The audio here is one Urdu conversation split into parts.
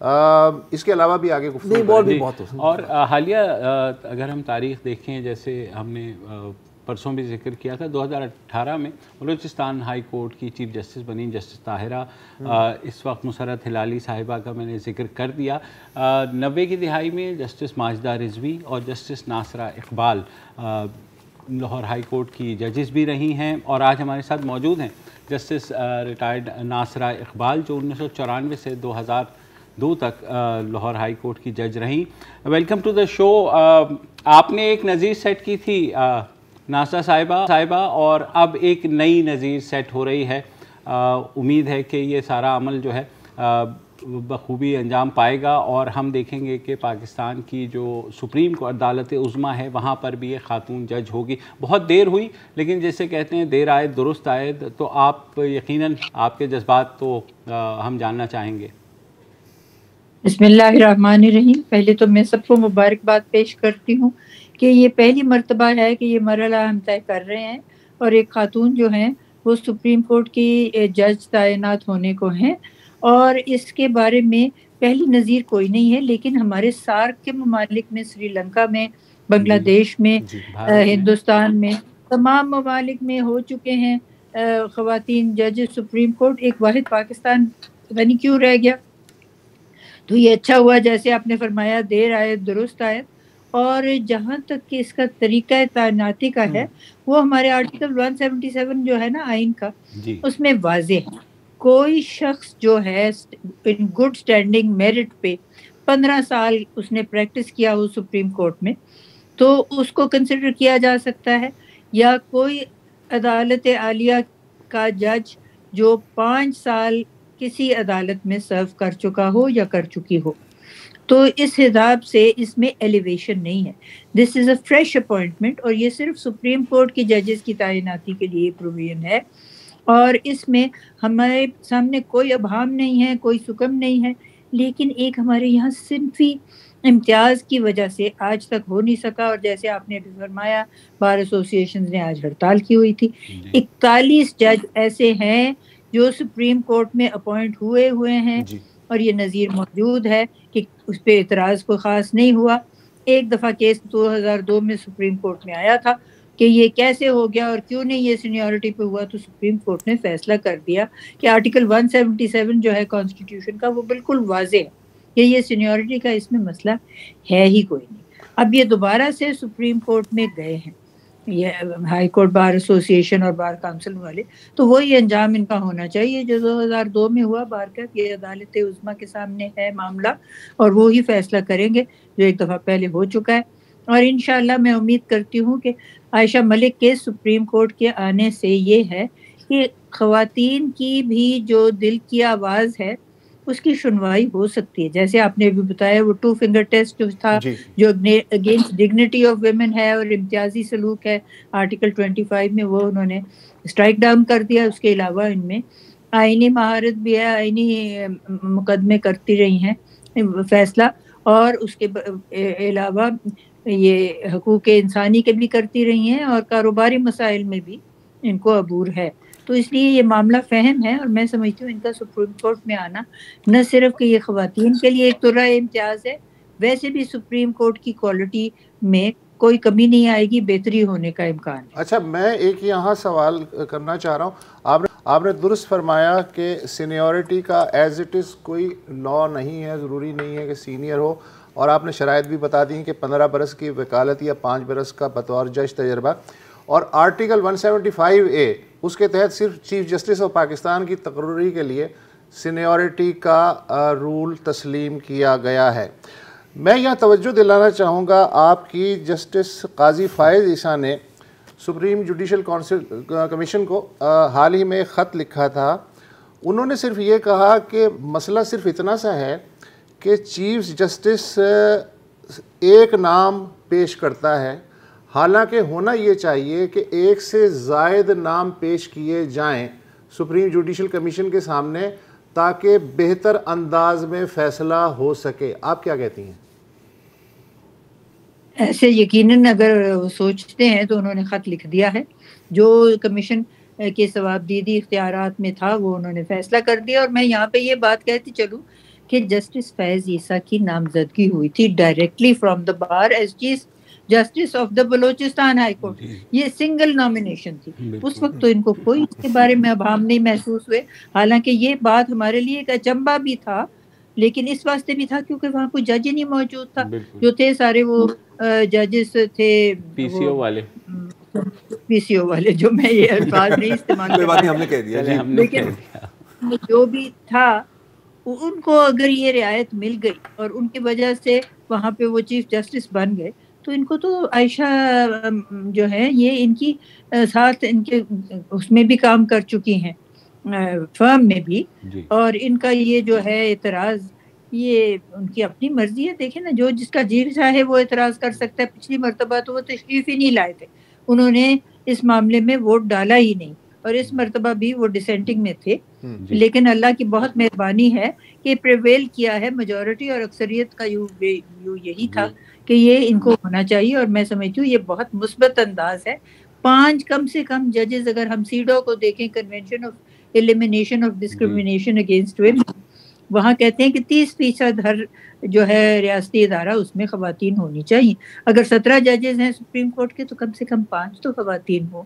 اس کے علاوہ بھی آگے گفتگو بہت اور حالیہ اگر ہم تاریخ دیکھیں، جیسے ہم نے پرسوں بھی ذکر کیا تھا، 2018 میں بلوچستان ہائی کورٹ کی چیف جسٹس بنی جسٹس طاہرہ، اس وقت مسرت ہلالی صاحبہ کا میں نے ذکر کر دیا. 90 کی دہائی میں جسٹس ماجدہ رضوی اور justice Nasira Iqbal Lahore high court کی ججز بھی رہی ہیں، اور آج ہمارے ساتھ موجود ہیں جسٹس ریٹائرڈ ناصرہ اقبال، جو 1994 سے 2002 تک لاہور ہائی کورٹ کی جج رہیں. ویلکم ٹو دا شو. آپ نے ایک نظیر سیٹ کی تھی ناصرہ صاحبہ، اور اب ایک نئی نظیر سیٹ ہو رہی ہے. امید ہے کہ یہ سارا عمل جو ہے بخوبی انجام پائے گا، اور ہم دیکھیں گے کہ پاکستان کی جو سپریم کو عدالت عظمیٰ ہے وہاں پر بھی ایک خاتون جج ہوگی. بہت دیر ہوئی، لیکن جیسے کہتے ہیں دیر آئے درست آئے، تو آپ یقیناً آپ کے جذبات تو ہم جاننا چاہیں گے. بسم اللہ الرحمن الرحیم. پہلے تو میں سب کو مبارکباد پیش کرتی ہوں کہ یہ پہلی مرتبہ ہے کہ یہ مرحلہ ہم طے کر رہے ہیں، اور ایک خاتون جو ہیں وہ سپریم کورٹ کی جج تعینات ہونے کو ہیں، اور اس کے بارے میں پہلی نظیر کوئی نہیں ہے. لیکن ہمارے سارک کے ممالک میں، سری لنکا میں، بنگلہ دیش میں، ہندوستان میں، تمام ممالک میں ہو چکے ہیں خواتین جج سپریم کورٹ. ایک واحد پاکستان پتہ نہیں کیوں رہ گیا. تو یہ اچھا ہوا، جیسے آپ نے فرمایا دیر آئے درست آئے. اور جہاں تک کہ اس کا طریقہ تعیناتی کا ہے، وہ ہمارے آرٹیکل 177 جو ہے نا آئین کا، اس میں واضح ہے. کوئی شخص جو ہے ان گڈ سٹینڈنگ میرٹ پہ 15 سال اس نے پریکٹس کیا ہو سپریم کورٹ میں، تو اس کو کنسیڈر کیا جا سکتا ہے. یا کوئی عدالت عالیہ کا جج جو 5 سال کسی عدالت میں سرو کر چکا ہو یا کر چکی ہو، تو اس حساب سے اس میں ایلیویشن نہیں ہے. دس از اے فریش اپوائنٹمنٹ، اور یہ صرف سپریم کورٹ کی ججز کی تعیناتی کے لیے پروویژن ہے. اور اس میں ہمارے سامنے کوئی ابہام نہیں ہے، کوئی سکم نہیں ہے. لیکن ایک ہمارے یہاں صنفی امتیاز کی وجہ سے آج تک ہو نہیں سکا. اور جیسے آپ نے ابھی فرمایا، بار ایسوسیشن نے آج ہڑتال کی ہوئی تھی. 41 جج ایسے ہیں جو سپریم کورٹ میں اپوائنٹ ہوئے ہیں، اور یہ نظیر موجود ہے کہ اس پہ اعتراض کوئی خاص نہیں ہوا. ایک دفعہ کیس 2002 میں سپریم کورٹ میں آیا تھا کہ یہ کیسے ہو گیا اور کیوں نہیں یہ سینیورٹی پہ ہوا، تو سپریم کورٹ نے فیصلہ کر دیا کہ آرٹیکل 177 جو ہے کانسٹیٹیوشن کا، وہ بالکل واضح ہے کہ یہ سینیورٹی کا اس میں مسئلہ ہے ہی کوئی نہیں. اب یہ دوبارہ سے سپریم کورٹ میں گئے ہیں، یہ ہائی کورٹ بار ایسوسیشن اور بار کونسل والے، تو وہی انجام ان کا ہونا چاہیے جو 2002 میں ہوا. بار کا یہ عدالت عظمیٰ کے سامنے ہے معاملہ، اور وہی فیصلہ کریں گے جو ایک دفعہ پہلے ہو چکا ہے. اور انشاءاللہ میں امید کرتی ہوں کہ عائشہ ملک کے سپریم کورٹ کے آنے سے یہ ہے کہ خواتین کی بھی جو دل کی آواز ہے اس کی سنوائی ہو سکتی ہے. جیسے آپ نے بھی بتایا، وہ 2 فنگر ٹیسٹ جو تھا، جو اگینسٹ ڈگنیٹی آف ویمن ہے اور امتیازی سلوک ہے آرٹیکل 25 میں، وہ انہوں نے اسٹرائک ڈاؤن کر دیا. اس کے علاوہ ان میں آئینی مہارت بھی ہے، آئینی مقدمے کرتی رہی ہیں فیصلہ، اور اس کے علاوہ یہ حقوق انسانی کے بھی کرتی رہی ہیں، اور کاروباری مسائل میں بھی ان کو عبور ہے. تو اس لیے یہ معاملہ فہم ہے، اور میں سمجھتی ہوں ان کا سپریم کورٹ میں آنا نہ صرف کہ یہ خواتین کے لیے ایک طرح امتیاز ہے، ویسے بھی سپریم کورٹ کی کوالٹی میں کوئی کمی نہیں آئے گی، بہتری ہونے کا امکان ہے. اچھا، میں ایک یہاں سوال کرنا چاہ رہا ہوں. آپ نے درست فرمایا کہ سینیورٹی کا ایز اٹ از کوئی لا نہیں ہے، ضروری نہیں ہے کہ سینئر ہو، اور آپ نے شرائط بھی بتا دی کہ 15 برس کی وکالت یا 5 برس کا بطور جج تجربہ. اور آرٹیکل 175A اس کے تحت صرف چیف جسٹس آف پاکستان کی تقرری کے لیے سینیورٹی کا رول تسلیم کیا گیا ہے. میں یہاں توجہ دلانا چاہوں گا آپ کی، جسٹس قاضی فائز عیسیٰ نے سپریم جوڈیشل کمیشن کو حال ہی میں خط لکھا تھا. انہوں نے صرف یہ کہا کہ مسئلہ صرف اتنا سا ہے کہ چیف جسٹس ایک نام پیش کرتا ہے، حالانکہ ہونا یہ چاہیے کہ ایک سے زائد نام پیش کیے جائیں سپریم جوڈیشل کمیشن کے سامنے، تاکہ بہتر انداز میں فیصلہ ہو سکے. آپ کیا کہتی ہیں؟ ایسے یقیناً اگر وہ سوچتے ہیں تو انہوں نے خط لکھ دیا ہے. جو کمیشن کے ثوابدیدی اختیارات میں تھا وہ انہوں نے فیصلہ کر دیا. اور میں یہاں پہ یہ بات کہتی چلوں کہ جسٹس فیض عیسیٰ کی نامزدگی ہوئی تھی directly from the bar as chief justice of the Balochistan high court. یہ سنگل نامینیشن تھی. اس وقت تو ان کو کوئی اس کے بارے میں ابہام نہیں محسوس ہوئے، حالانکہ یہ بات ہمارے لیے ایک اچنبھا بھی تھا، لیکن اس واسطے بھی تھا کیونکہ وہاں کوئی جج ہی نہیں موجود تھا. جو تھے سارے وہ ججز تھے پی سی او والے، جو میں یہ الفاظ نہیں استعمال کر ہم نے کہہ دیا، لیکن جو بھی تھا ان کو اگر یہ رعایت مل گئی اور ان کی وجہ سے وہاں پہ وہ چیف جسٹس بن گئے، تو ان کو تو عائشہ جو ہے یہ ان کی ساتھ ان کے اس میں بھی کام کر چکی ہیں فرم میں بھی، اور ان کا یہ جو ہے اعتراض یہ ان کی اپنی مرضی ہے. دیکھیں نا، جو جس کا جی چاہے وہ اعتراض کر سکتا ہے. پچھلی مرتبہ تو وہ تشریف ہی نہیں لائے تھے، انہوں نے اس معاملے میں ووٹ ڈالا ہی نہیں، اور اس مرتبہ بھی وہ ڈسینٹنگ میں تھے. لیکن اللہ کی بہت مہربانی ہے کہ پریویل کیا ہے میجورٹی، اور اکثریت کا یو یہی تھا کہ یہ ان کو ہونا چاہیے. اور میں سمجھتی ہوں یہ بہت مثبت انداز ہے. 5 کم سے کم ججز، اگر ہم سیڈو کو دیکھیں، convention of elimination of discrimination against women, وہاں کہتے ہیں کہ 30% ہر جو ہے ریاستی ادارہ اس میں خواتین ہونی چاہیے. اگر 17 ججز ہیں سپریم کورٹ کے تو کم سے کم 5 تو خواتین ہوں.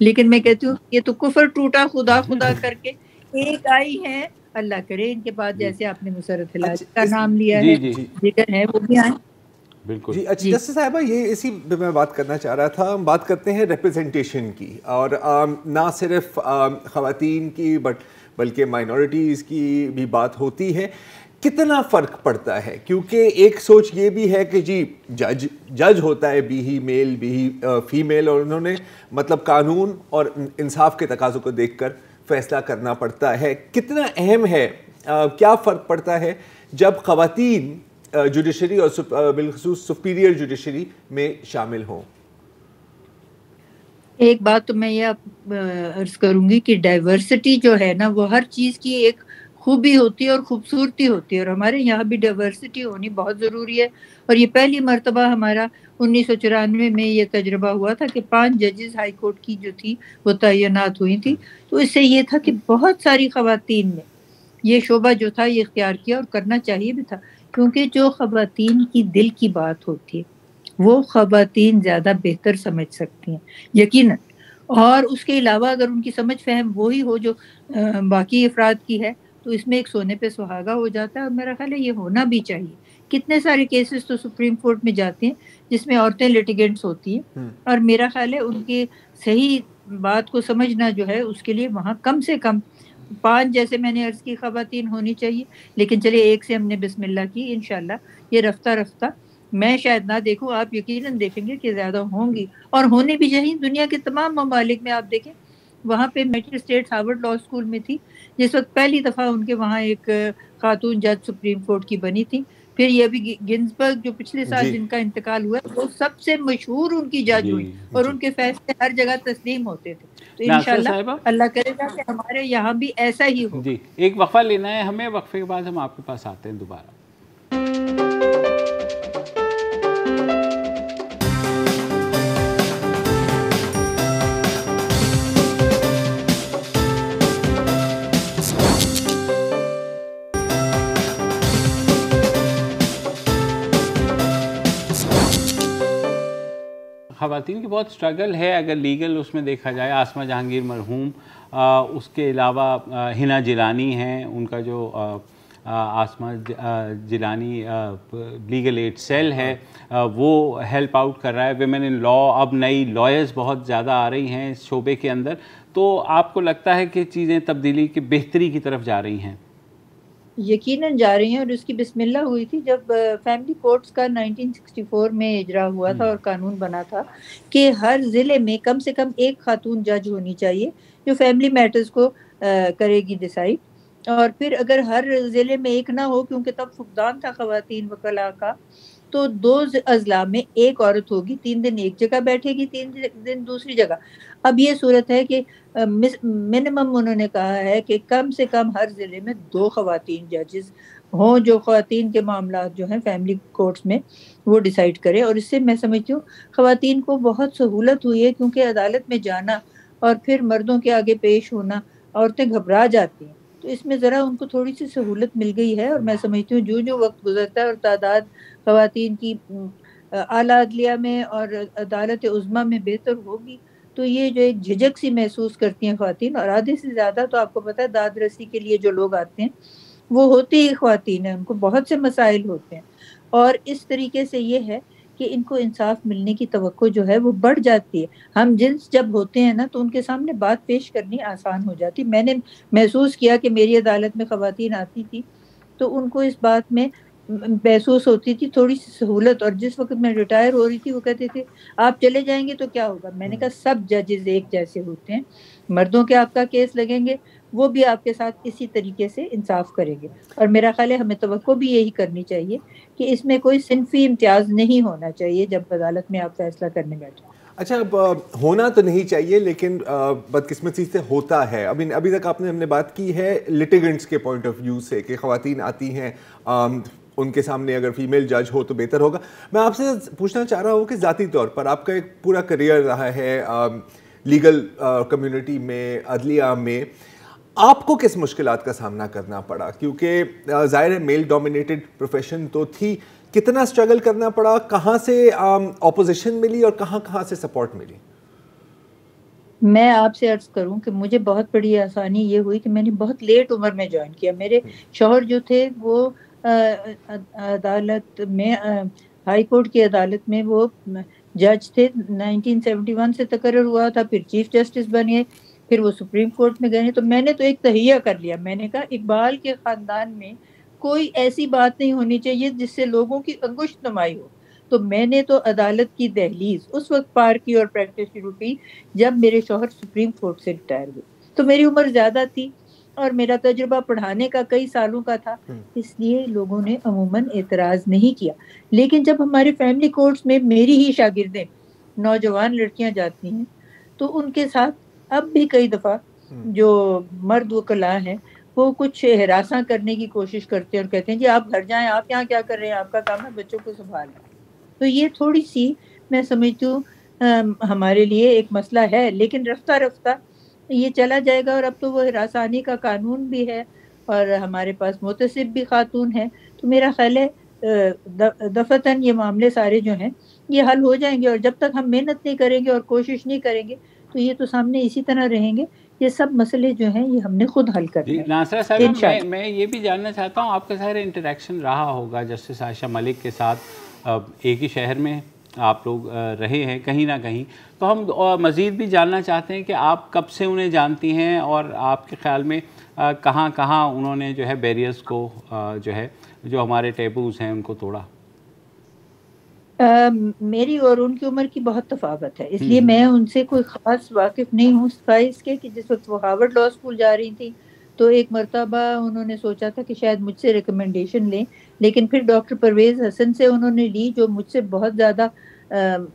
لیکن میں کہتی ہوں یہ تو کفر ٹوٹا خدا خدا کر کے ایک آئی ہے. اللہ کرے ان کے بعد جیسے آپ نے مسرت ہلاج کا نام لیا ہے، دیگر ہے وہ بھی آئیں. بالکل جی. اچھا جسٹس صاحبہ، یہ اسی پہ میں بات کرنا چاہ رہا تھا. ہم بات کرتے ہیں ریپرزنٹیشن کی، اور نہ صرف خواتین کی بلکہ مائنورٹیز کی بھی بات ہوتی ہے. کتنا فرق پڑتا ہے؟ کیونکہ ایک سوچ یہ بھی ہے کہ جی جج ہوتا ہے بھی ہی میل بھی ہی فیمیل، اور انہوں نے مطلب قانون اور انصاف کے تقاضوں کو دیکھ کر فیصلہ کرنا پڑتا ہے. کتنا اہم ہے، کیا فرق پڑتا ہے جب خواتین جوڈیشری اور بالخصوص سپیریئر جوڈیشری میں شامل ہوں؟ ایک بات تو میں یہ عرض کروں گی کہ ڈائیورسٹی جو ہے نا، وہ ہر چیز کی ایک خوبی ہوتی ہے اور خوبصورتی ہوتی ہے، اور ہمارے یہاں بھی ڈائیورسٹی ہونی بہت ضروری ہے. اور یہ پہلی مرتبہ ہمارا 1994 میں یہ تجربہ ہوا تھا کہ 5 ججز ہائی کورٹ کی جو تھی وہ تعینات ہوئی تھی. تو اس سے یہ تھا کہ بہت ساری خواتین نے یہ شعبہ جو تھا یہ اختیار کیا، اور کرنا چاہیے بھی تھا، کیونکہ جو خواتین کی دل کی بات ہوتی ہے وہ خواتین زیادہ بہتر سمجھ سکتی ہیں یقیناً. اور اس کے علاوہ اگر ان کی سمجھ فہم وہی ہو جو باقی افراد کی ہے، تو اس میں ایک سونے پہ سہاگا ہو جاتا ہے. اور میرا خیال ہے یہ ہونا بھی چاہیے. کتنے سارے کیسز تو سپریم کورٹ میں جاتے ہیں جس میں عورتیں لیٹیگنٹس ہوتی ہیں، اور میرا خیال ہے ان کے صحیح بات کو سمجھنا جو ہے اس کے لیے وہاں کم سے کم 5 جیسے میں نے عرض کی خواتین ہونی چاہیے. لیکن چلیے ایک سے ہم نے بسم اللہ کی، انشاءاللہ یہ رفتہ رفتہ، میں شاید نہ دیکھوں، آپ یقیناً دیکھیں گے کہ زیادہ ہوں گی، اور ہونے بھی چاہیے. دنیا کے تمام ممالک میں آپ دیکھیں، وہاں پہ میجسٹریٹ ہارورڈ لا اسکول میں تھی جس وقت پہلی دفعہ ان کے وہاں ایک خاتون جج سپریم کورٹ کی بنی تھی. پھر یہ بھی گنزبرگ جو پچھلے سال جن کا انتقال ہوا، وہ سب سے مشہور ان کی جج ہوئی، اور ان کے فیصلے ہر جگہ تسلیم ہوتے تھے. تو انشاءاللہ اللہ کرے گا کہ ہمارے یہاں بھی ایسا ہی ہو. جی ایک وقفہ لینا ہے ہمیں، وقفے کے بعد ہم آپ کے پاس آتے ہیں دوبارہ. خواتین کی بہت سٹرگل ہے اگر لیگل اس میں دیکھا جائے. آسمہ جہانگیر مرحوم، اس کے علاوہ ہنا جیلانی ہیں، ان کا جو Asma Jilani legal ad sale ہے وہ ہیلپ آؤٹ کر رہا ہے. ویمن ان لا، اب نئی لائرز بہت زیادہ آ رہی ہیں اس شعبے کے اندر. تو آپ کو لگتا ہے کہ چیزیں تبدیلی کی بہتری کی طرف جا رہی ہیں؟ یقیناً جا رہی ہیں، اور اس کی بسم اللہ ہوئی تھی جب فیملی کورٹس کا 1964 میں اجرا ہوا تھا اور قانون بنا تھا کہ ہر ضلع میں کم سے کم ایک خاتون جج ہونی چاہیے جو فیملی میٹرز کو کرے گی ڈیسائیڈ. اور پھر اگر ہر ضلع میں ایک نہ ہو، کیونکہ تب فقدان تھا خواتین وکلاء کا، تو 2 اضلاع میں ایک عورت ہوگی، 3 دن ایک جگہ بیٹھے گی، 3 دن دوسری جگہ. اب یہ صورت ہے کہ منیمم انہوں نے کہا ہے کہ کم سے کم ہر ضلع میں 2 خواتین ججز ہوں جو خواتین کے معاملات جو ہیں فیملی کورٹس میں وہ ڈیسائیڈ کرے. اور اس سے میں سمجھتی ہوں خواتین کو بہت سہولت ہوئی ہے، کیونکہ عدالت میں جانا اور پھر مردوں کے آگے پیش ہونا، عورتیں گھبرا جاتی ہیں. تو تو اس میں ذرا ان کو تھوڑی سی سہولت مل گئی ہے، اور میں سمجھتی ہوں جو جو وقت گزرتا ہے اور تعداد خواتین کی اعلیٰ عدلیہ میں اور عدالت عظمیٰ میں بہتر ہوگی، تو یہ جو ایک جھجک سی محسوس کرتی ہیں خواتین، اور آدھے سے زیادہ تو آپ کو پتہ ہے داد رسی کے لیے جو لوگ آتے ہیں وہ ہوتی ہی خواتین ہیں، ان کو بہت سے مسائل ہوتے ہیں، اور اس طریقے سے یہ ہے کہ ان کو انصاف ملنے کی توقع جو ہے وہ بڑھ جاتی ہے۔ ہم جنس جب ہوتے ہیں نا تو ان کے سامنے بات پیش کرنی آسان ہو جاتی۔ میں نے محسوس کیا کہ میری عدالت میں خواتین آتی تھی تو ان کو اس بات میں محسوس ہوتی تھی تھوڑی سی سہولت، اور جس وقت میں ریٹائر ہو رہی تھی وہ کہتے تھے آپ چلے جائیں گے تو کیا ہوگا؟ میں نے کہا سب ججز ایک جیسے ہوتے ہیں، مردوں کے آپ کا کیس لگیں گے وہ بھی آپ کے ساتھ اسی طریقے سے انصاف کریں گے، اور میرا خیال ہے ہمیں توقع بھی یہی کرنی چاہیے کہ اس میں کوئی صنفی امتیاز نہیں ہونا چاہیے جب عدالت میں آپ فیصلہ کرنے بیٹھیں۔ اچھا، اب ہونا تو نہیں چاہیے لیکن بدقسمتی سے ہوتا ہے۔ ابھی تک آپ نے ہم نے بات کی ہے لیٹیگنٹس کے پوائنٹ آف ویو سے کہ خواتین آتی ہیں، ان کے سامنے اگر فیمیل جج ہو تو بہتر ہوگا۔ میں آپ سے پوچھنا چاہ رہا ہوں کہ ذاتی طور پر آپ کا ایک پورا کریئر رہا ہے لیگل کمیونٹی میں، عدلیہ میں، آپ کو کس مشکلات کا سامنا کرنا پڑا؟ کیونکہ ظاہر ہے میل ڈومینیٹڈ پروفیشن تو تھی، کتنا اسٹرگل کرنا پڑا، کہاں سے اپوزیشن ملی اور کہاں سے سپورٹ ملی؟ میں آپ سے عرض کروں کہ مجھے بہت بڑی آسانی یہ ہوئی کہ میں نے بہت لیٹ عمر میں جوائن کیا۔ میرے شوہر جو تھے وہ عدالت میں، ہائی کورٹ کی عدالت میں وہ جج تھے، 1971 سے تقرر ہوا تھا، پھر چیف جسٹس بنے، پھر وہ سپریم کورٹ میں گئے۔ تو میں نے تو ایک تہیہ کر لیا، میں نے کہا اقبال کے خاندان میں کوئی ایسی بات نہیں ہونی چاہیے جس سے لوگوں کی انگشت نمائی ہو۔ تو میں نے تو عدالت کی دہلیز اس وقت پار کی اور پریکٹس شروع کی جب میرے شوہر سپریم کورٹ سے ریٹائر ہوئے۔ تو میری عمر زیادہ تھی اور میرا تجربہ پڑھانے کا کئی سالوں کا تھا، اس لیے لوگوں نے عموماً اعتراض نہیں کیا۔ لیکن جب ہمارے فیملی کورٹس میں میری ہی شاگردیں نوجوان لڑکیاں جاتی ہیں تو ان کے ساتھ اب بھی کئی دفعہ جو مرد وکلاء ہیں وہ کچھ ہراساں کرنے کی کوشش کرتے ہیں اور کہتے ہیں جی آپ گھر جائیں، آپ یہاں کیا کر رہے ہیں، آپ کا کام ہے بچوں کو سنبھالنا۔ تو یہ تھوڑی سی میں سمجھتی ہوں ہمارے لیے ایک مسئلہ ہے، لیکن رفتہ رفتہ یہ چلا جائے گا، اور اب تو وہ ہراسانی کا قانون بھی ہے اور ہمارے پاس محتسب بھی خاتون ہیں، تو میرا خیال ہے دفتن یہ معاملے سارے جو ہیں یہ حل ہو جائیں گے، اور جب تک ہم محنت نہیں کریں گے اور کوشش نہیں کریں گے تو یہ تو سامنے اسی طرح رہیں گے۔ یہ سب مسئلے جو ہیں یہ ہم نے خود حل کرنے ہیں۔ ناصرہ صاحب، میں یہ بھی جاننا چاہتا ہوں آپ کا ظاہر انٹریکشن رہا ہوگا جسٹس عائشہ ملک کے ساتھ، ایک ہی شہر میں آپ لوگ رہے ہیں کہیں نہ کہیں، تو ہم مزید بھی جاننا چاہتے ہیں کہ آپ کب سے انہیں جانتی ہیں اور آپ کے خیال میں کہاں کہاں انہوں نے جو ہے بیریئرز کو جو ہمارے ٹیبوز ہیں ان کو توڑا؟ میری اور ان کی عمر کی بہت تفاوت ہے، اس لیے میں ان سے کوئی خاص واقف نہیں ہوں، سوائے اس کے کہ جس وقت وہ ہارورڈ لاء اسکول جا رہی تھی تو ایک مرتبہ انہوں نے سوچا تھا کہ شاید مجھ سے ریکمنڈیشن لیں، لیکن پھر ڈاکٹر پرویز حسن سے انہوں نے لی جو مجھ سے بہت زیادہ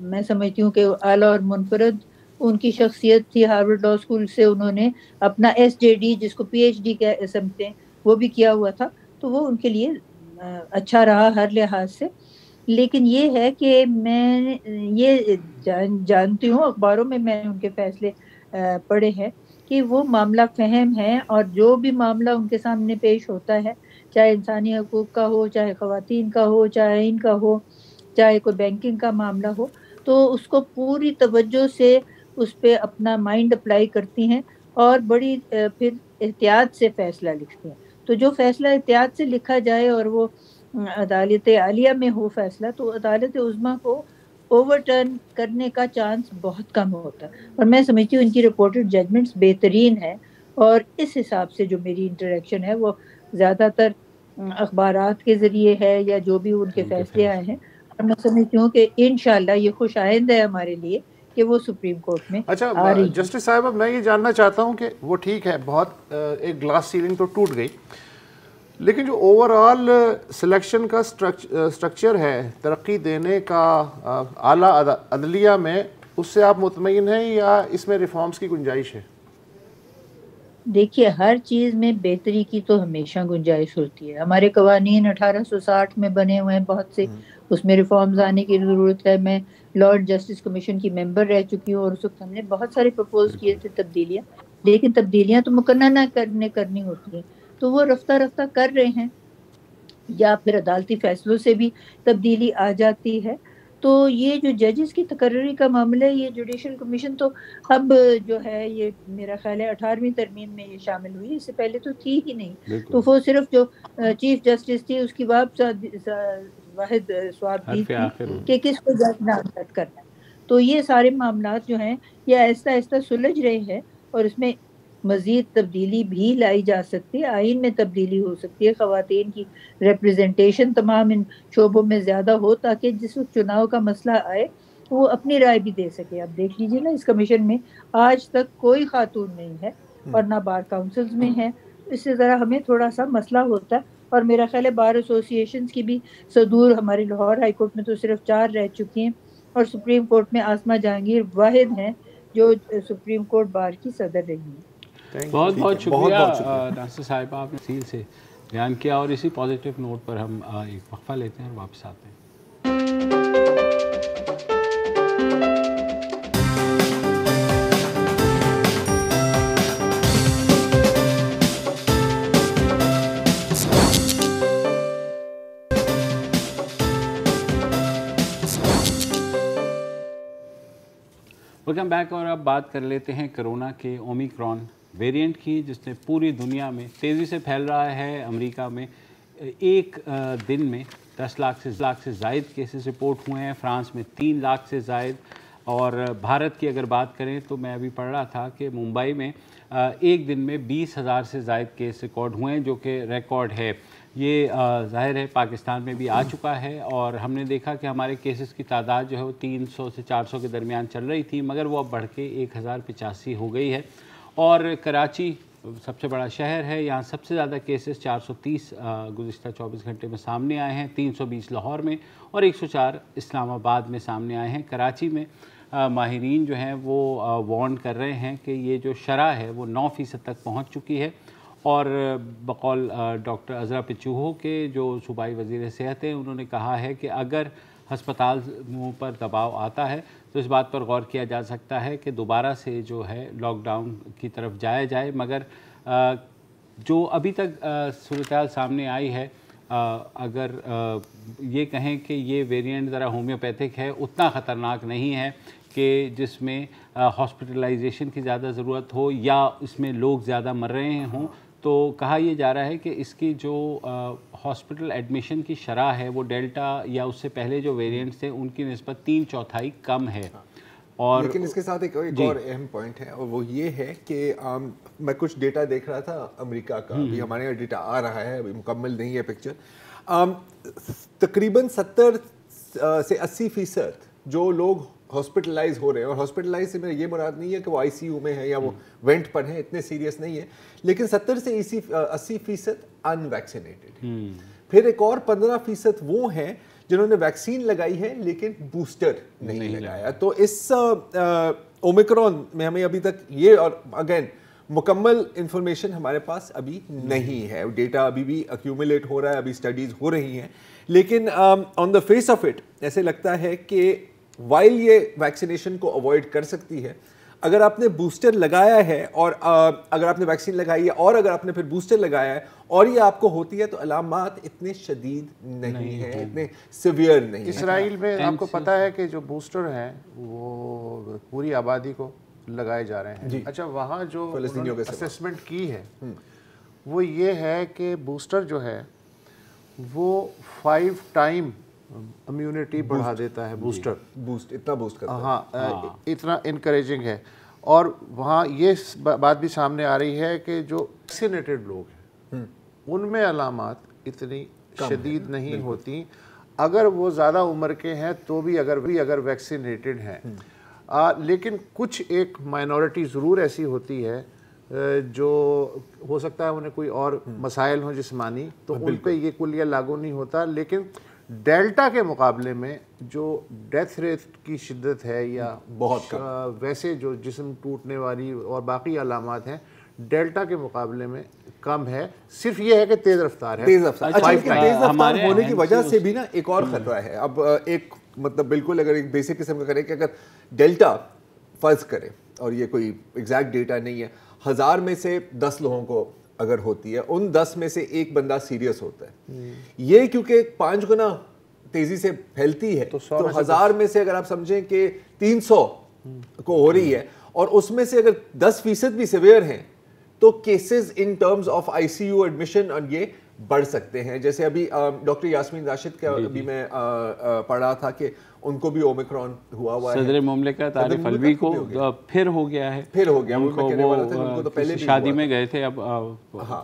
میں سمجھتی ہوں کہ اعلیٰ اور منفرد ان کی شخصیت تھی۔ ہارورڈ لاء اسکول سے انہوں نے اپنا SJD جس کو PhD سمجھتے ہیں وہ بھی کیا ہوا تھا، تو وہ ان کے لیے اچھا رہا ہر لحاظ سے۔ لیکن یہ ہے کہ میں یہ جانتی ہوں، اخباروں میں نے ان کے فیصلے پڑھے ہیں کہ وہ معاملہ فہم ہے، اور جو بھی معاملہ ان کے سامنے پیش ہوتا ہے، چاہے انسانی حقوق کا ہو، چاہے خواتین کا ہو، چاہے ان کا ہو، چاہے کوئی بینکنگ کا معاملہ ہو، تو اس کو پوری توجہ سے اس پہ اپنا مائنڈ اپلائی کرتی ہیں اور بڑی پھر احتیاط سے فیصلہ لکھتی ہیں۔ تو جو فیصلہ احتیاط سے لکھا جائے اور وہ عدالت عالیہ میں ہو فیصلہ، تو عدالت عظمیٰ کو اوور ٹرن کرنے کا چانس بہت کم ہوتا ہے، اور میں سمجھتی ہوں ان کی رپورٹڈ ججمنٹس بہترین ہیں، اور اس حساب سے جو میری انٹریکشن ہے وہ زیادہ تر اخبارات کے ذریعے ہے یا جو بھی ان کے فیصلے آئے ہیں، اور میں سمجھتی ہوں کہ انشاءاللہ یہ خوش آئند ہے ہمارے لیے کہ وہ سپریم کورٹ میں آ رہی ہے۔ جسٹس صاحب، اب میں یہ جاننا چاہتا ہوں کہ وہ ٹھیک ہے، بہت ایک گلاس سیلنگ تو ٹوٹ گئی، لیکن جو اوور آل سلیکشن کا سٹرکچر ہے ترقی دینے کا اعلیٰ عدلیہ میں، اس سے آپ مطمئن ہیں یا اس میں ریفارمز کی گنجائش ہے؟ دیکھیے، ہر چیز میں بہتری کی تو ہمیشہ گنجائش ہوتی ہے۔ ہمارے قوانین 1860 میں بنے ہوئے ہیں بہت سے، اس میں ریفارمز آنے کی ضرورت ہے۔ میں لارڈ جسٹس کمیشن کی ممبر رہ چکی ہوں اور اس وقت ہم نے بہت سارے پرپوز کیے تھے تبدیلیاں، لیکن تبدیلیاں تو مقننہ کرنی ہوتی ہیں۔ تو وہ رفتہ رفتہ کر رہے ہیں، یا پھر عدالتی فیصلوں سے بھی تبدیلی آ جاتی ہے. تو یہ جو ججز کی تقرری کا معاملہ ہے، یہ جوڈیشل کمیشن تو اب جو ہے یہ میرا خیال ہے 18ویں ترمیم میں یہ شامل ہوئی، اس سے پہلے تو تھی ہی نہیں. تو وہ صرف جو چیف جسٹس تھی اس کی واحد سوابدید تھی کہ کس کو جج نامزد کرنا ہے. تو یہ سارے معاملات جو ہیں یہ آہستہ آہستہ سلجھ رہے ہیں، اور اس میں مزید تبدیلی بھی لائی جا سکتی ہے، آئین میں تبدیلی ہو سکتی ہے، خواتین کی ریپریزنٹیشن تمام ان شعبوں میں زیادہ ہو، تاکہ جس وقت چناؤ کا مسئلہ آئے وہ اپنی رائے بھی دے سکے. اب دیکھ لیجیے نا، اس کمیشن میں آج تک کوئی خاتون نہیں ہے اور نہ بار کاؤنسلز میں ہے. اس سے ذرا ہمیں تھوڑا سا مسئلہ ہوتا ہے. اور میرا خیال ہے بار ایسوسیشنز کی بھی صدور ہماری لاہور ہائی کورٹ میں تو صرف 4 رہ چکی ہیں، اور سپریم کورٹ میں آسمہ جہانگیر واحد ہیں جو سپریم کورٹ بار کی صدر رہی ہیں. بہت بہت شکریہ ناصر صاحبہ، آپ نے تفصیل سے بیان کیا، اور اسی پازیٹیو نوٹ پر ہم ایک وقفہ لیتے ہیں اور واپس آتے ہیں. Welcome back. اور اب بات کر لیتے ہیں کرونا کے اومیکرون ویریئنٹ کی، جس نے پوری دنیا میں تیزی سے پھیل رہا ہے. امریکہ میں ایک دن میں 10 لاکھ سے زائد کیسز رپورٹ ہوئے ہیں، فرانس میں 3 لاکھ سے زائد. اور بھارت کی اگر بات کریں تو میں ابھی پڑھ رہا تھا کہ ممبئی میں ایک دن میں 20,000 سے زائد کیس ریکارڈ ہوئے ہیں، جو کہ ریکارڈ ہے. یہ ظاہر ہے پاکستان میں بھی آ چکا ہے، اور ہم نے دیکھا کہ ہمارے کیسز کی تعداد جو ہے وہ 300 سے 400 کے درمیان چل رہی تھی، مگر وہ اب بڑھ کے 1085 ہو گئی ہے. اور کراچی سب سے بڑا شہر ہے، یہاں سب سے زیادہ کیسز 430 گزشتہ 24 گھنٹے میں سامنے آئے ہیں، 320 لاہور میں اور 104 اسلام آباد میں سامنے آئے ہیں. کراچی میں ماہرین جو ہیں وہ وارن کر رہے ہیں کہ یہ جو شرح ہے وہ 9% تک پہنچ چکی ہے. اور بقول ڈاکٹر عذرا پچوہو کے جو صوبائی وزیر صحت ہیں، انہوں نے کہا ہے کہ اگر ہسپتالوں پر دباؤ آتا ہے تو اس بات پر غور کیا جا سکتا ہے کہ دوبارہ سے جو ہے لاک ڈاؤن کی طرف جایا جائے. مگر جو ابھی تک صورتحال سامنے آئی ہے، اگر یہ کہیں کہ یہ ویریئنٹ ذرا ہومیوپیتھک ہے، اتنا خطرناک نہیں ہے کہ جس میں ہاسپٹلائزیشن کی زیادہ ضرورت ہو یا اس میں لوگ زیادہ مر رہے ہوں. تو کہا یہ جا رہا ہے کہ اس کی جو ہاسپٹل ایڈمیشن کی شرح ہے وہ ڈیلٹا یا اس سے پہلے جو ویریئنٹس تھے ان کی نسبت 3/4 کم ہے. اور لیکن اس کے ساتھ ایک اور اہم پوائنٹ ہے، اور وہ یہ ہے کہ میں کچھ ڈیٹا دیکھ رہا تھا امریکہ کا، ابھی ہمارے یہاں ڈیٹا آ رہا ہے، ابھی مکمل نہیں ہے پکچر. تقریباً 70 سے 80% جو لوگ ہاسپٹلائز ہو رہے ہیں، اور ہاسپٹلائز سے میرا یہ مراد نہیں ہے کہ وہ آئی سی یو میں ہے یا وہ وینٹ پر ہیں، اتنے سیریس نہیں ہے، لیکن 70 سے 80% ان ویکسینیٹڈ. پھر ایک اور 15% وہ ہیں جنہوں نے ویکسین لگائی ہے لیکن بوسٹر نہیں لگایا. تو اس اومیکرون میں ہمیں ابھی تک یہ، اور اگین مکمل انفارمیشن ہمارے پاس ابھی نہیں ہے، ڈیٹا ابھی بھی ایکیومولیٹ ہو رہا ہے، ابھی اسٹڈیز ہو رہی ہیں، لیکن آن دا فیس آف اٹ ایسے لگتا ہے کہ وائل یہ ویکسینیشن کو اوائڈ کر سکتی ہے، اگر آپ نے بوسٹر لگایا ہے اور اگر آپ نے ویکسین لگائی ہے اور اگر آپ نے پھر بوسٹر لگایا ہے اور یہ آپ کو ہوتی ہے، تو علامات اتنے شدید نہیں ہیں، اتنے سیویئر نہیں ہیں. اسرائیل میں آپ کو پتہ ہے کہ جو بوسٹر ہیں وہ پوری آبادی کو لگائے جا رہے ہیں. اچھا، وہاں جو اسیسمنٹ کی ہے وہ یہ ہے کہ بوسٹر جو ہے وہ 5 ٹائم امیونٹی بڑھا دیتا ہے. بوسٹ اتنا بوسٹ کرتا ہے، ہاں اتنا انکریجنگ ہے. اور وہاں یہ بات بھی سامنے آ رہی ہے کہ جو ویکسینیٹڈ لوگ ہیں ان میں علامات اتنی شدید نہیں ہوتی، اگر وہ زیادہ عمر کے ہیں تو بھی اگر ویکسینیٹڈ ہیں. لیکن کچھ ایک مائنورٹی ضرور ایسی ہوتی ہے جو ہو سکتا ہے انہیں کوئی اور مسائل ہوں جسمانی، تو ان پہ یہ کلیہ لاگو نہیں ہوتا. لیکن ڈیلٹا کے مقابلے میں جو ڈیتھ ریٹ کی شدت ہے یا بہت ویسے جو جسم ٹوٹنے والی اور باقی علامات ہیں ڈیلٹا کے مقابلے میں کم ہے. صرف یہ ہے کہ تیز رفتار ہے. تیز رفتار ہونے کی وجہ سے بھی نا ایک اور خطرہ ہے. اب ایک مطلب بالکل اگر ایک بیسک قسم کا کریں کہ اگر ڈیلٹا فرض کریں، اور یہ کوئی ایگزیکٹ ڈیٹا نہیں ہے، 1000 میں سے 10 لوگوں کو اگر ہوتی ہے ان 10 میں سے ایک بندہ سیریس ہوتا ہے. یہ کیونکہ 5 گنا تیزی سے پھیلتی ہے تو 1000 میں سے اگر آپ سمجھیں کہ 300 کو ہو رہی ہے اور اس میں سے اگر 10% بھی سیویئر ہیں تو cases in terms of I C U admission اور یہ بڑھ سکتے ہیں. جیسے ابھی ڈاکٹر یاسمین راشد کا ابھی میں پڑھ رہا تھا کہ ان کو بھی اومیکرون ہوا ہے. صدر مملکت عارف الوی کو پھر ہو گیا ہے. ان کو تو پہلے شادی میں گئے تھے. اب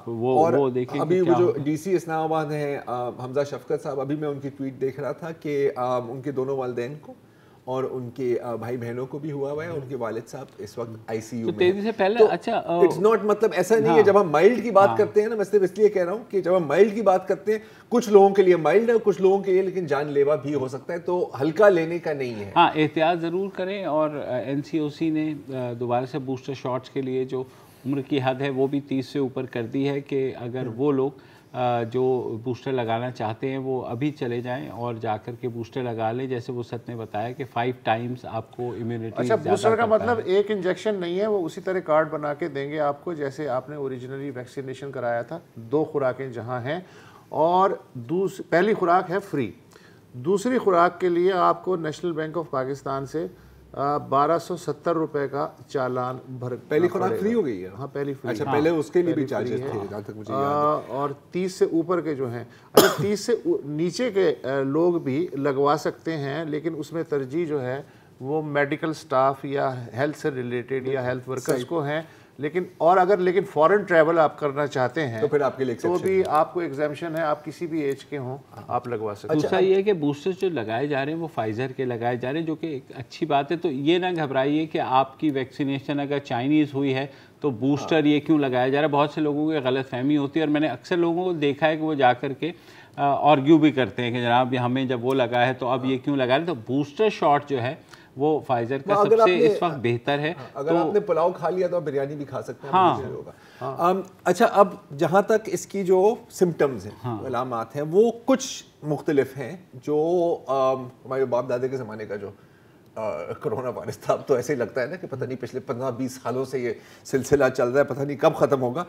وہ دیکھیں ابھی وہ جو ڈی سی اسلام آباد ہیں حمزہ شفقت صاحب, ابھی میں ان کی ٹویٹ دیکھ رہا تھا کہ ان کے دونوں والدین کو اور ان کے بھائی بہنوں کو بھی ہوا ہے. ان کے والد صاحب اس وقت آئی سی یو میں. تیزی سے پہلے اچھا اٹس ناٹ, مطلب ایسا نہیں ہے جب ہم مائلڈ کی بات کرتے ہیں نا, میں صرف اس لیے کہہ رہا ہوں کہ جب ہم مائلڈ کی بات کرتے ہیں کچھ لوگوں کے لیے مائلڈ ہے, کچھ لوگوں کے لیے لیکن جان لیوا بھی ہو سکتا ہے, تو ہلکا لینے کا نہیں ہے. ہاں احتیاط ضرور کریں. اور این سی او سی نے دوبارہ سے بوسٹر شاٹس کے لیے جو عمر کی حد ہے وہ بھی 30 سے اوپر کر دی ہے کہ اگر وہ لوگ جو بوسٹر لگانا چاہتے ہیں وہ ابھی چلے جائیں اور جا کر کے بوسٹر لگا لیں. جیسے وہ ست نے بتایا کہ 5 ٹائمز آپ کو امیونٹی. اچھا بوسٹر کا مطلب ایک انجیکشن نہیں ہے, وہ اسی طرح کارڈ بنا کے دیں گے آپ کو جیسے آپ نے اوریجنلی ویکسینیشن کرایا تھا. 2 خوراکیں جہاں ہیں اور پہلی خوراک ہے فری, دوسری خوراک کے لیے آپ کو نیشنل بینک آف پاکستان سے 1270 روپے کا چالان بھر. پہلی خوراک فری ہو گئی ہے؟ ہاں پہلی فری. اچھا پہلے اس کے لیے بھی چارجز تھے جہاں تک مجھے یاد ہے. اور 30 سے اوپر کے جو ہیں, اچھا 30 سے نیچے کے لوگ بھی لگوا سکتے ہیں, لیکن اس میں ترجیح جو ہے وہ میڈیکل سٹاف یا ہیلتھ سے ریلیٹڈ یا ہیلتھ ورکرز کو ہیں. لیکن فورن ٹریول آپ کرنا چاہتے ہیں تو پھر آپ کے لیے تو بھی آپ کو ایگزیمشن ہے, آپ کسی بھی ایج کے ہوں آپ لگوا سکتے ہیں. دوسرا یہ ہے کہ بوسٹر جو لگائے جا رہے ہیں وہ فائزر کے لگائے جا رہے ہیں, جو کہ ایک اچھی بات ہے. تو یہ نہ گھبرائیے کہ آپ کی ویکسینیشن اگر چائنیز ہوئی ہے تو بوسٹر یہ کیوں لگایا جا رہا ہے. بہت سے لوگوں کو غلط فہمی ہوتی ہے اور میں نے اکثر لوگوں کو دیکھا ہے کہ وہ جا کر کے آرگیو بھی کرتے ہیں کہ جناب ہمیں جب وہ لگا ہے تو اب یہ کیوں لگا رہے ہیں. تو بوسٹر شاٹ جو ہے وہ فائزر کا سب سے اس وقت بہتر ہے. اگر آپ نے پلاؤ کھا لیا تو آپ بریانی بھی کھا سکتے ہیں. اچھا اب جہاں تک اس کی جو سمٹمز ہیں, علامات ہیں, وہ کچھ مختلف ہیں. جو ہمارے باپ دادے کے زمانے کا جو کرونا وائرس تھا, اب تو ایسے ہی لگتا ہے نا کہ پتہ نہیں پچھلے 15-20 سالوں سے یہ سلسلہ چل رہا ہے, پتہ نہیں کب ختم ہوگا.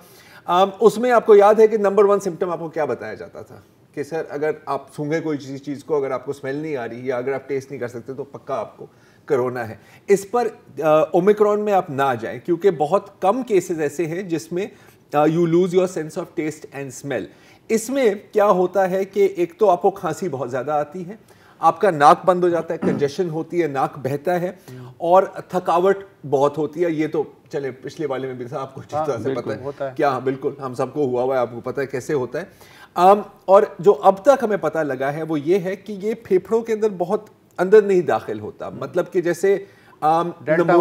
اس میں آپ کو یاد ہے کہ نمبر 1 سمٹم آپ کو کیا بتایا جاتا تھا کہ سر اگر آپ سونگھیں کوئی چیز کو, اگر آپ کو اسمیل نہیں آ رہی یا اگر آپ ٹیسٹ نہیں کر سکتے تو پکا آپ کو کرونا ہے. اس پر اومیکرون میں آپ نہ جائیں کیونکہ بہت کم کیسز ایسے ہیں جس میں you lose your sense of taste and smell. اس میں کیا ہوتا ہے کہ ایک تو آپ کو کھانسی بہت زیادہ آتی ہے, آپ کا ناک بند ہو جاتا ہے, کنجیشن ہوتی ہے, ناک بہتا ہے اور تھکاوٹ بہت ہوتی ہے. یہ تو چلے پچھلے والے میں بھی آپ کو اچھی طرح سے پتہ ہے کیا, بالکل ہم سب کو ہوا ہے, آپ کو پتہ ہے کیسے ہوتا ہے. اور جو اب تک ہمیں پتہ لگا ہے وہ یہ ہے کہ یہ پھیپھڑوں کے اندر بہت اندر نہیں داخل ہوتا, مطلب کہ جیسے ڈیلٹا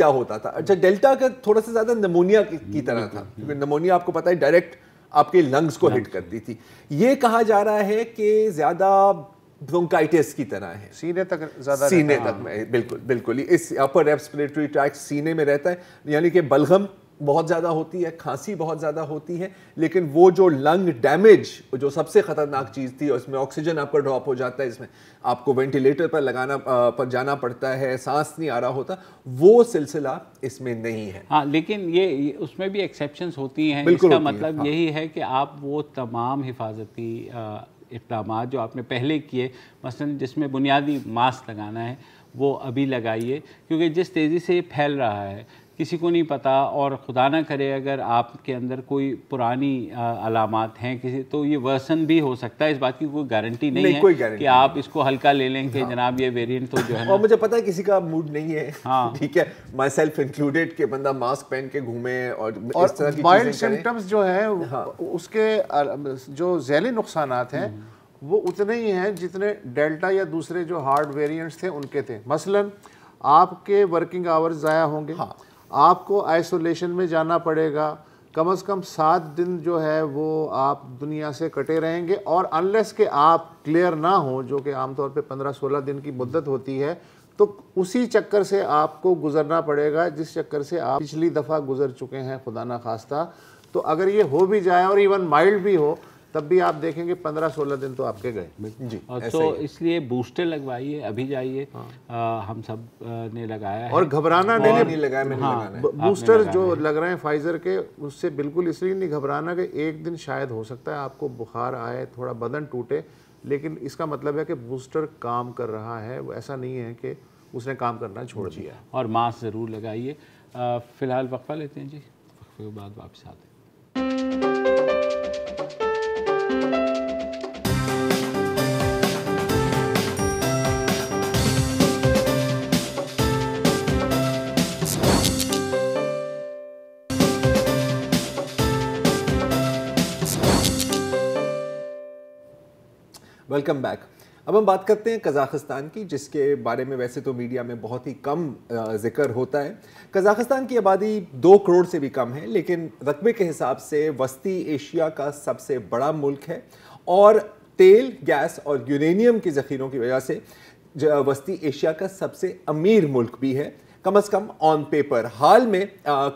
ہوتا تھا. اچھا ڈیلٹا کا تھوڑا سا زیادہ نمونیا کی طرح تھا کیونکہ نمونیا آپ کو پتہ ہے ڈائریکٹ آپ کے لنگز کو ہٹ کرتی تھی. یہ کہا جا رہا ہے کہ زیادہ برونکائٹس کی طرح ہے, سینے تک زیادہ, سینے تک میں بالکل اس اپر ریسپریٹری ٹریکٹ سینے میں رہتا ہے, یعنی کہ بلغم بہت زیادہ ہوتی ہے, کھانسی بہت زیادہ ہوتی ہے, لیکن وہ جو لنگ ڈیمیج جو سب سے خطرناک چیز تھی, اور اس میں آکسیجن آپ کا ڈراپ ہو جاتا ہے, اس میں آپ کو وینٹیلیٹر پر جانا پڑتا ہے, سانس نہیں آ رہا ہوتا, وہ سلسلہ اس میں نہیں ہے. ہاں لیکن یہ اس میں بھی ایکسیپشنز ہوتی ہیں. اس کا مطلب یہی ہے کہ آپ وہ تمام حفاظتی اقدامات جو آپ نے پہلے کیے, مثلا جس میں بنیادی ماسک لگانا ہے وہ ابھی لگائیے, کیونکہ جس تیزی سے یہ پھیل رہا ہے کسی کو نہیں پتا, اور خدا نہ کرے اگر آپ کے اندر کوئی پرانی علامات ہیں کسی, تو یہ ورسن بھی ہو سکتا ہے. اس بات کی کوئی گارنٹی نہیں ہے کہ آپ اس کو ہلکا لے لیں کہ جناب یہ ویریئنٹ تو جو ہے. اور مجھے پتا ہے کسی کا موڈ نہیں ہے, ٹھیک ہے, مائی سیلف انکلوڈیڈ, کہ بندہ ماسک پہن کے گھومے اور اس طرح کی مائلڈ سمپٹمز جو ہیں اس کے جو ذیلی نقصانات ہیں وہ اتنے ہی ہیں جتنے ڈیلٹا یا دوسرے جو ہارڈ ویریئنٹس تھے ان کے تھے. مثلا آپ کے ورکنگ آورز ضائع ہوں گے, آپ کو آئسولیشن میں جانا پڑے گا, کم از کم 7 دن جو ہے وہ آپ دنیا سے کٹے رہیں گے, اور انلیس کہ آپ کلیئر نہ ہوں, جو کہ عام طور پہ 15-16 دن کی مدت ہوتی ہے, تو اسی چکر سے آپ کو گزرنا پڑے گا جس چکر سے آپ پچھلی دفعہ گزر چکے ہیں خدا نہ خواستہ. تو اگر یہ ہو بھی جائے اور ایون مائلڈ بھی ہو, تب بھی آپ دیکھیں گے 15-16 دن تو آپ کے گئے جی. تو اس لیے بوسٹر لگوائیے, ابھی جائیے, ہم سب نے لگایا ہے. اور گھبرانا نہیں لگایا, میں نے لگانا ہے. بوسٹر جو لگ رہے ہیں فائزر کے, اس سے بالکل اس لیے نہیں گھبرانا کہ ایک دن شاید ہو سکتا ہے آپ کو بخار آئے, تھوڑا بدن ٹوٹے, لیکن اس کا مطلب ہے کہ بوسٹر کام کر رہا ہے, وہ ایسا نہیں ہے کہ اس نے کام کرنا چھوڑ دیا. اور ماسک ضرور لگائیے. فی الحال وقفہ لیتے ہیں جی, وقفے کے بعد واپس آتے ہیں. Welcome back. اب ہم بات کرتے ہیں قزاقستان کی, جس کے بارے میں ویسے تو میڈیا میں بہت ہی کم ذکر ہوتا ہے. قزاقستان کی آبادی 2 کروڑ سے بھی کم ہے, لیکن رقبے کے حساب سے وسطی ایشیا کا سب سے بڑا ملک ہے, اور تیل, گیس اور یورینیم کے ذخیروں کی وجہ سے وسطی ایشیا کا سب سے امیر ملک بھی ہے, کم از کم آن پیپر. حال میں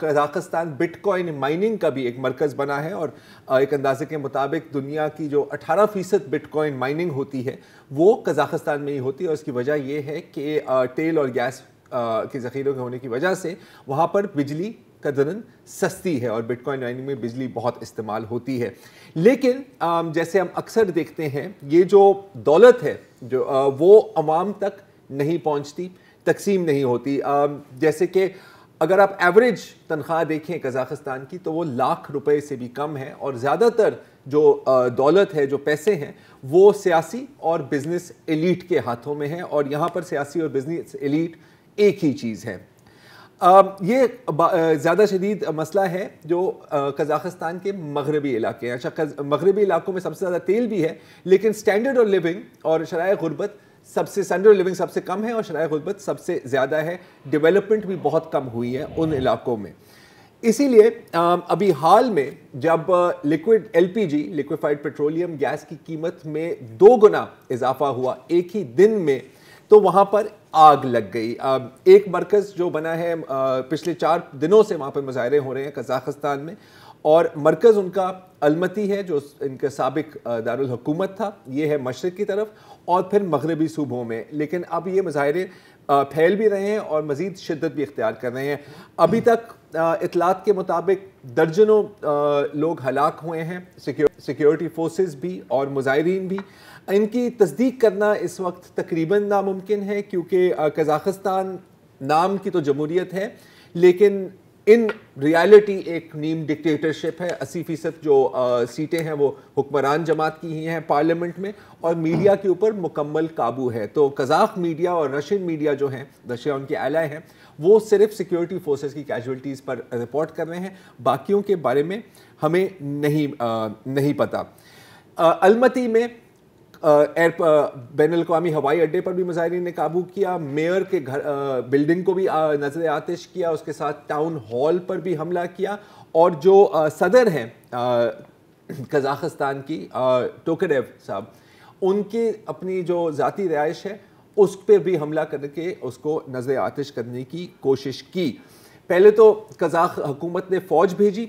قزاقستان بٹ کوائن مائننگ کا بھی ایک مرکز بنا ہے, اور ایک اندازے کے مطابق دنیا کی جو 18% بٹ کوائن مائننگ ہوتی ہے وہ قزاقستان میں ہی ہوتی ہے. اور اس کی وجہ یہ ہے کہ تیل اور گیس کے ذخیروں کے ہونے کی وجہ سے وہاں پر بجلی قدراً سستی ہے, اور بٹ کوائن مائننگ میں بجلی بہت استعمال ہوتی ہے. لیکن جیسے ہم اکثر دیکھتے ہیں, یہ جو دولت ہے جو وہ عوام تک نہیں پہنچتی, تقسیم نہیں ہوتی. جیسے کہ اگر آپ ایوریج تنخواہ دیکھیں قزاقستان کی تو وہ ₹1,00,000 سے بھی کم ہے, اور زیادہ تر جو دولت ہے, جو پیسے ہیں, وہ سیاسی اور بزنس ایلیٹ کے ہاتھوں میں ہیں, اور یہاں پر سیاسی اور بزنس ایلیٹ ایک ہی چیز ہے. یہ زیادہ شدید مسئلہ ہے جو قزاقستان کے مغربی علاقے ہیں. اچھا, مغربی علاقوں میں سب سے زیادہ تیل بھی ہے, لیکن سٹینڈرڈ آف لیونگ اور شرائع غربت سٹینڈرڈ لیونگ سب سے کم ہے, اور شرائع غربت سب سے زیادہ ہے. ڈیولپمنٹ بھی بہت کم ہوئی ہے ان علاقوں میں. اسی لیے ابھی حال میں جب لیکوڈ LPG لیکویفائڈ پیٹرولیم گیس کی قیمت میں 2 گنا اضافہ ہوا ایک ہی دن میں, تو وہاں پر آگ لگ گئی. ایک مرکز جو بنا ہے, پچھلے 4 دنوں سے وہاں پر مظاہرے ہو رہے ہیں قزاقستان میں, اور مرکز ان کا المتی ہے جو ان کا سابق دارالحکومت تھا, یہ ہے مشرق کی طرف, اور پھر مغربی صوبوں میں. لیکن اب یہ مظاہرے پھیل بھی رہے ہیں اور مزید شدت بھی اختیار کر رہے ہیں. ابھی تک اطلاعات کے مطابق درجنوں لوگ ہلاک ہوئے ہیں, سیکیورٹی فورسز بھی اور مظاہرین بھی. ان کی تصدیق کرنا اس وقت تقریباً ناممکن ہے, کیونکہ قزاقستان نام کی تو جمہوریت ہے, لیکن ان ریالٹی ایک نیم ڈکٹیٹرشپ ہے. 80% جو سیٹیں ہیں وہ حکمران جماعت کی ہی ہیں پارلیمنٹ میں, اور میڈیا کے اوپر مکمل قابو ہے. تو قزاق میڈیا اور رشین میڈیا جو ہیں, رشیا ان کے ایلائی ہیں, وہ صرف سیکیورٹی فورسز کی کیجویلٹیز پر رپورٹ کر رہے ہیں, باقیوں کے بارے میں ہمیں نہیں پتہ. المتی میں بین الاقوامی ہوائی اڈے پر بھی مظاہرین نے قابو کیا, میئر کے بلڈنگ کو بھی نظر آتش کیا, اس کے ساتھ ٹاؤن ہال پر بھی حملہ کیا, اور جو صدر ہیں قزاقستان کی ٹوکڈیو صاحب, ان کی اپنی جو ذاتی رہائش ہے اس پہ بھی حملہ کر کے اس کو نظر آتش کرنے کی کوشش کی. پہلے تو قزاق حکومت نے فوج بھیجی,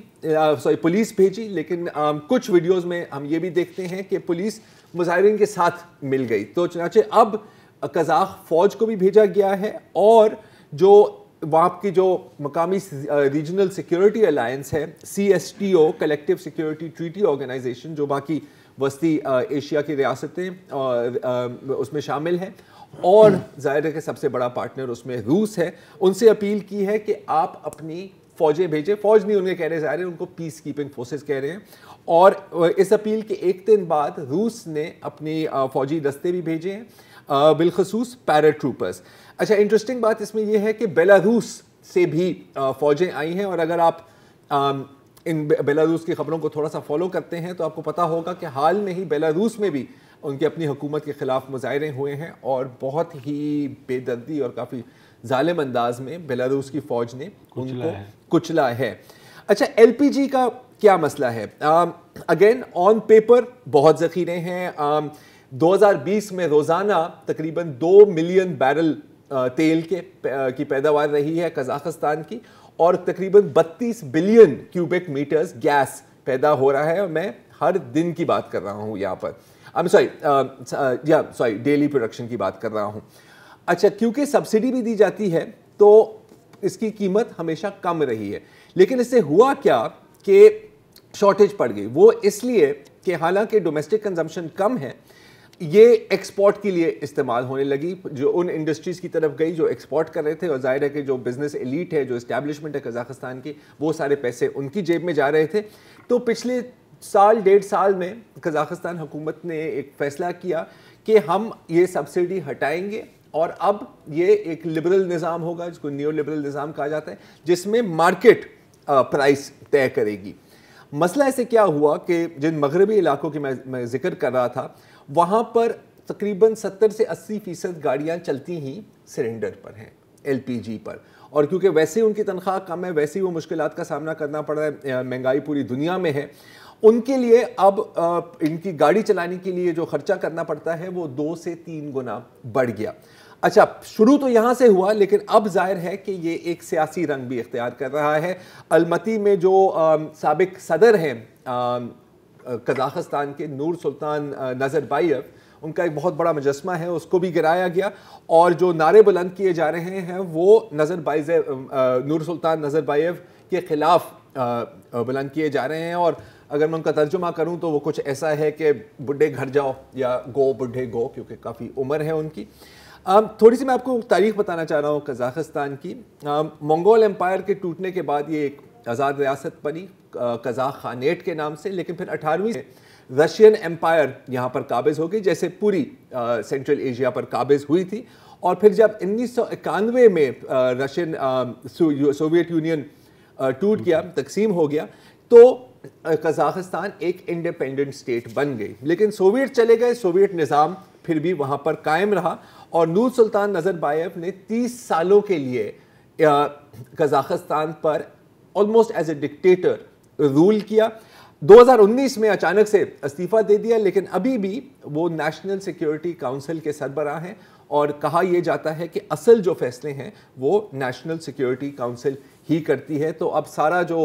پولیس بھیجی, لیکن کچھ ویڈیوز میں ہم یہ بھی دیکھتے ہیں کہ پولیس مظاہرین کے ساتھ مل گئی. تو چنانچہ اب قزاق فوج کو بھی بھیجا گیا ہے, اور جو وہاں کی جو مقامی ریجنل سیکیورٹی الائنس ہے CSTO collective security treaty organisation, جو باقی وسطی ایشیا کی ریاستیں اس میں شامل ہیں, اور ظاہر ہے کہ سب سے بڑا پارٹنر اس میں روس ہے, ان سے اپیل کی ہے کہ آپ اپنی فوجیں بھیجیں. فوج نہیں انہیں کہہ رہے, ظاہر ہے ان کو پیس کیپنگ فورسز کہہ رہے ہیں. اور اس اپیل کے ایک دن بعد روس نے اپنی فوجی دستے بھی بھیجے ہیں, بالخصوص پیراٹروپرز. اچھا, انٹرسٹنگ بات اس میں یہ ہے کہ بیلاروس سے بھی فوجیں آئی ہیں, اور اگر آپ ان بیلاروس کی خبروں کو تھوڑا سا فالو کرتے ہیں تو آپ کو پتہ ہوگا کہ حال میں ہی بیلاروس میں بھی ان کی اپنی حکومت کے خلاف مظاہرے ہوئے ہیں, اور بہت ہی بے دردی اور کافی ظالم انداز میں بیلاروس کی فوج نے ان کو کچلا ہے. اچھا, LPG کا کیا مسئلہ ہے؟ اگین آن پیپر بہت ذخیرے ہیں. 2020 میں روزانہ تقریباً 2 ملین بیرل تیل کی پیداوار رہی ہے قزاقستان کی, اور تقریباً 32 بلین کیوبک میٹرز گیس پیدا ہو رہا ہے. اور میں ہر دن کی بات کر رہا ہوں یہاں پر، ڈیلی پروڈکشن کی بات کر رہا ہوں. اچھا، کیونکہ سبسڈی بھی دی جاتی ہے تو اس کی قیمت ہمیشہ کم رہی ہے، لیکن اس سے ہوا کیا کہ شارٹیج پڑ گئی. وہ اس لیے کہ حالانکہ ڈومیسٹک کنزمپشن کم ہے، یہ ایکسپورٹ کے لیے استعمال ہونے لگی، جو ان انڈسٹریز کی طرف گئی جو ایکسپورٹ کر رہے تھے، اور ظاہر ہے کہ جو بزنس ایلیٹ ہے، جو اسٹیبلشمنٹ ہے قزاقستان کی، وہ سارے پیسے ان کی جیب میں جا رہے تھے. تو پچھلے سال 1.5 سال میں قزاقستان حکومت نے ایک فیصلہ کیا کہ ہم یہ سبسڈی ہٹائیں گے، اور اب یہ ایک لبرل نظام ہوگا جس کو نیو لبرل نظام کہا جاتا ہے، جس میں مارکیٹ پرائس طے کرے گی. مسئلہ ایسے کیا ہوا کہ جن مغربی علاقوں کی میں ذکر کر رہا تھا، وہاں پر تقریباً 70 سے 80% گاڑیاں چلتی ہی سلنڈر پر ہیں، LPG پر. اور کیونکہ ویسے ان کی تنخواہ کم ہے، ویسے وہ مشکلات کا سامنا کرنا پڑ رہا ہے، مہنگائی پوری دنیا میں ہے، ان کے لیے اب ان کی گاڑی چلانے کے لیے جو خرچہ کرنا پڑتا ہے وہ 2 سے 3 گنا بڑھ گیا. اچھا، شروع تو یہاں سے ہوا، لیکن اب ظاہر ہے کہ یہ ایک سیاسی رنگ بھی اختیار کر رہا ہے. المتی میں جو سابق صدر ہیں قزاقستان کے، نور سلطان نظربایف، ان کا ایک بہت بڑا مجسمہ ہے، اس کو بھی گرایا گیا، اور جو نعرے بلند کیے جا رہے ہیں وہ نور سلطان نظربایف کے خلاف بلند کیے جا رہے ہیں. اور اگر میں ان کا ترجمہ کروں تو وہ کچھ ایسا ہے کہ بڈھے گھر جاؤ، یا گو بڈھے گو، کیونکہ کافی عمر ہے ان کی. تھوڑی سی میں آپ کو تاریخ بتانا چاہ رہا ہوں قزاقستان کی. منگول امپائر کے ٹوٹنے کے بعد یہ ایک آزاد ریاست بنی قزاق خانیٹ کے نام سے، لیکن پھر 18ویں سے رشین امپائر یہاں پر قابض ہو گئی، جیسے پوری سینٹرل ایشیا پر قابض ہوئی تھی. اور پھر جب 1991 میں رشین سوویت یونین ٹوٹ گیا، تقسیم ہو گیا، تو قزاقستان ایک انڈیپینڈنٹ اسٹیٹ بن گئی. لیکن سوویت چلے گئے، سوویت نظام پھر بھی وہاں پر قائم رہا، اور نور سلطان نظربایف نے 30 سالوں کے لیے قزاقستان پر almost as a dictator rule کیا. 2019 میں اچانک سے استعفیٰ دے دیا، لیکن ابھی بھی وہ نیشنل سیکیورٹی کاؤنسل کے سربراہ ہیں، اور کہا یہ جاتا ہے کہ اصل جو فیصلے ہیں وہ نیشنل سیکیورٹی کاؤنسل ہی کرتی ہے. تو اب سارا جو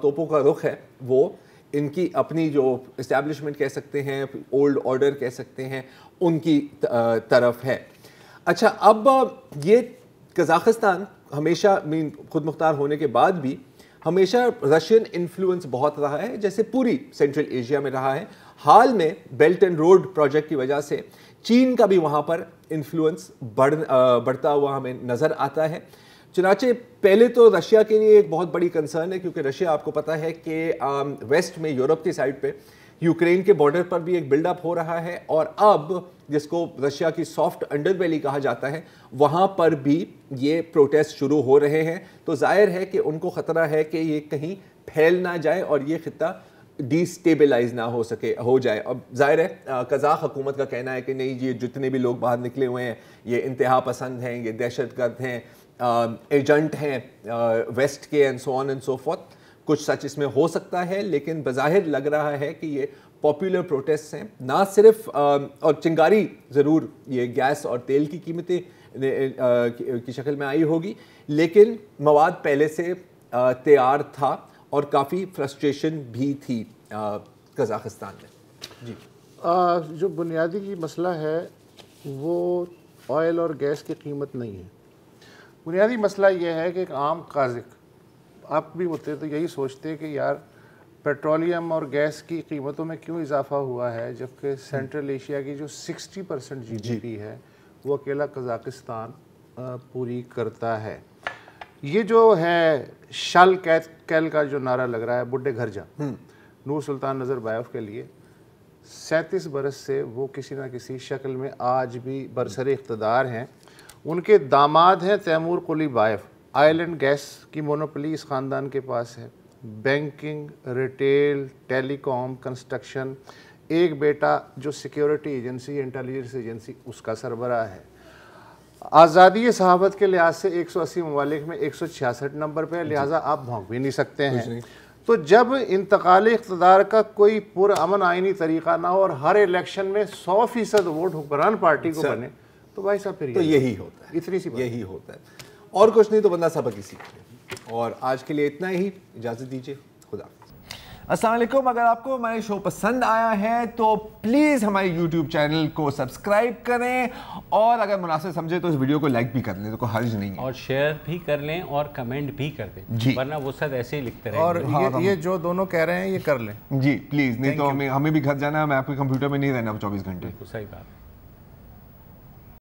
توپوں کا رخ ہے وہ ان کی اپنی جو اسٹیبلشمنٹ کہہ سکتے ہیں، اولڈ آرڈر کہہ سکتے ہیں، ان کی طرف ہے. اچھا، اب یہ قزاقستان ہمیشہ خود مختار ہونے کے بعد بھی ہمیشہ رشین انفلوئنس بہت رہا ہے، جیسے پوری سینٹرل ایشیا میں رہا ہے. حال میں بیلٹ اینڈ روڈ پروجیکٹ کی وجہ سے چین کا بھی وہاں پر انفلوئنس بڑھتا ہوا ہمیں نظر آتا ہے. چنانچہ پہلے تو رشیا کے لیے ایک بہت بڑی کنسرن ہے، کیونکہ رشیا آپ کو پتہ ہے کہ ویسٹ میں یورپ کی سائڈ پہ یوکرین کے بارڈر پر بھی ایک بلڈ اپ ہو رہا ہے، اور اب جس کو رشیا کی سافٹ انڈر بیلی کہا جاتا ہے، وہاں پر بھی یہ پروٹیسٹ شروع ہو رہے ہیں. تو ظاہر ہے کہ ان کو خطرہ ہے کہ یہ کہیں پھیل نہ جائے اور یہ خطہ ڈی سٹیبلائز نہ ہو جائے. اب ظاہر ہے قزاق حکومت کا کہنا ہے کہ نہیں، یہ جتنے بھی لوگ باہر نکلے ہوئے ہیں یہ انتہا پسند ہیں، یہ دہشت گرد ہیں، ایجنٹ ہیں ویسٹ کے، and so on and so forth. کچھ سچ اس میں ہو سکتا ہے، لیکن بظاہر لگ رہا ہے کہ یہ پاپولر پروٹیسٹ ہیں. نہ صرف اور چنگاری ضرور یہ گیس اور تیل کی قیمتیں کی شکل میں آئی ہوگی، لیکن مواد پہلے سے تیار تھا، اور کافی فرسٹریشن بھی تھی قزاقستان میں. جی، جو بنیادی مسئلہ ہے وہ آئل اور گیس کی قیمت نہیں ہے. بنیادی مسئلہ یہ ہے کہ ایک عام قازق، آپ بھی ہوتے تو یہی سوچتے کہ یار پیٹرولیم اور گیس کی قیمتوں میں کیوں اضافہ ہوا ہے، جبکہ سینٹرل ایشیا کی جو 60% GDP ہے وہ اکیلا قزاقستان پوری کرتا ہے. یہ جو ہے شل کیل کا جو نعرہ لگ رہا ہے، بڈھے گھر جا، نور سلطان نظربایف کے لیے 37 برس سے وہ کسی نہ کسی شکل میں آج بھی برسر اقتدار ہیں. ان کے داماد ہیں Timur Kulibayev. Oil and gas کی مونوپلی اس خاندان کے پاس ہے، banking, retail, telecom, construction. ایک بیٹا جو سیکیورٹی ایجنسی، انٹیلیجنس ایجنسی، اس کا سربراہ ہے. آزادی صحافت کے لحاظ سے 180 ممالک میں 166 نمبر پہ، لہٰذا آپ بھونک بھی نہیں سکتے ہیں. تو جب انتقال اقتدار کا کوئی پرامن آئینی طریقہ نہ ہو اور ہر الیکشن میں 100% ووٹ حکمران پارٹی کو بنے، تو بھائی صاحب پھر یہی ہوتا ہے، اتنی سی بات، یہی ہوتا ہے، اور کچھ نہیں. تو بندہ سبق ہی سیکھ لے. اور آج کے لیے اتنا ہی، اجازت دیجیے، خدا. السلام علیکم. اگر آپ کو ہمارے شو پسند آیا ہے تو پلیز ہمارے یوٹیوب چینل کو سبسکرائب کریں, اور اگر مناسب سمجھے تو اس ویڈیو کو لائک بھی کر لیں, تو کوئی حرج نہیں ہے, اور شیئر بھی کر لیں اور کمنٹ بھی کر دیں جی, ورنہ وہ سب ایسے ہی لکھتے رہیں. اور یہ جو دونوں کہہ رہے ہیں یہ کر لیں جی پلیز, نہیں تو ہمیں بھی گھر جانا ہے, میں آپ کے کمپیوٹر میں نہیں رہنا 24 گھنٹے. صحیح بات.